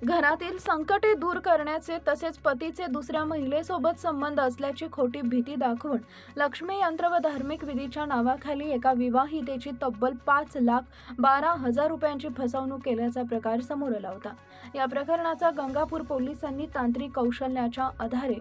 घरातील संकटे दूर करण्याचे तसेच पतीचे दुसऱ्या महिलेसोबत संबंध असल्याची खोटी भीती दाखवून लक्ष्मी यंत्र व धार्मिक विधीच्या नावाखाली एका विवाहितेची तब्बल 5,12,000 रुपयांची फसवणूक केल्याचा प्रकार समोर आला होता। या प्रकरणाचा गंगापूर पोलिसांनी तांत्रिक कौशल्याच्या आधारे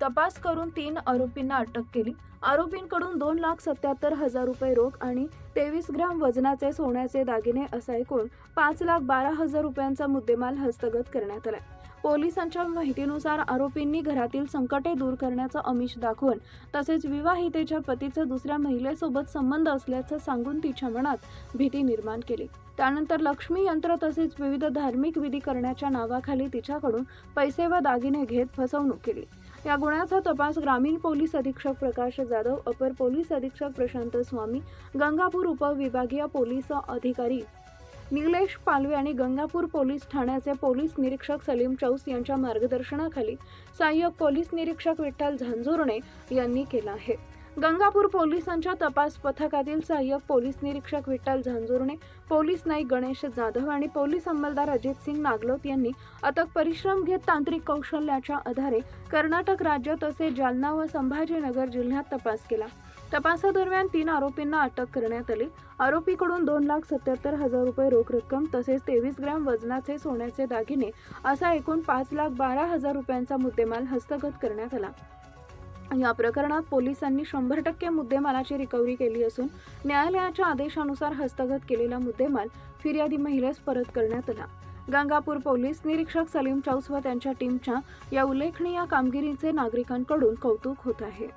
तपास करून 3 आरोपींना अटक केली। आरोपींकडून 2,77,000 रुपये रोख आणि 23 ग्रॅम वजनाचे सोन्याचे दागिने असा एकूण 5,12,000 रुपयांचा मुद्देमाल हस्तगत करण्यात आला। पोलिसांच्या माहितीनुसार आरोपींनी घरातील संकटे दूर करण्याचं आमिष दाखवून तसेच विवाहितेच्या पतीचा दुसऱ्या महिलेसोबत संबंध असल्याचं सांगून तिच्या मनात भीती निर्माण केली। त्यानंतर लक्ष्मी यंत्र तसेच विविध धार्मिक विधी करण्याच्या नावाखाली तिच्याकडून पैसे व दागिने घेत फसवणूक केली। या गुन्ह्याचा तपास ग्रामीण पोलीस अधीक्षक प्रकाश जाधव, अपर पोलीस अधीक्षक प्रशांत स्वामी, गंगापूर उपविभागीय पोलीस अधिकारी निलेश पालवे आणि गंगापूर पोलीस ठाण्याचे पोलीस निरीक्षक सलीम चौस यांच्या मार्गदर्शनाखाली सहाय्यक पोलीस निरीक्षक विठ्ठल झांजुर्णे यांनी केला आहे। गंगापूर पोलिसांच्या तपास पथकातील सहाय्यक पोलीस निरीक्षक विठ्ठल झांजुर्णे, पोलीस नाईक गणेश जाधव आणि पोलीस अंमलदार अजित सिंग नागलोत यांनी अथक परिश्रम घेत तांत्रिक कौशल्याच्या आधारे कर्नाटक राज्य तसेच जालना व संभाजीनगर जिल्ह्यात तपास केला। तपासादरम्यान 3 आरोपींना अटक करण्यात आली। आरोपीकडून 2,77,000 रुपये रोख रक्कम तसेच 23 ग्रॅम वजनाचे सोन्याचे दागिने असा एकूण 5,12,000 रुपयांचा मुद्देमाल हस्तगत करण्यात आला। या प्रकरणात पोलिसांनी 100% मुद्देमालाची रिकव्हरी केली असून न्यायालयाच्या आदेशानुसार हस्तगत केलेला मुद्देमाल फिर्यादी महिलेस परत करण्यात आला। गंगापूर पोलीस निरीक्षक सलीम चौस व त्यांच्या टीमच्या या उल्लेखनीय कामगिरीचे नागरिकांकडून कौतुक होत आहे।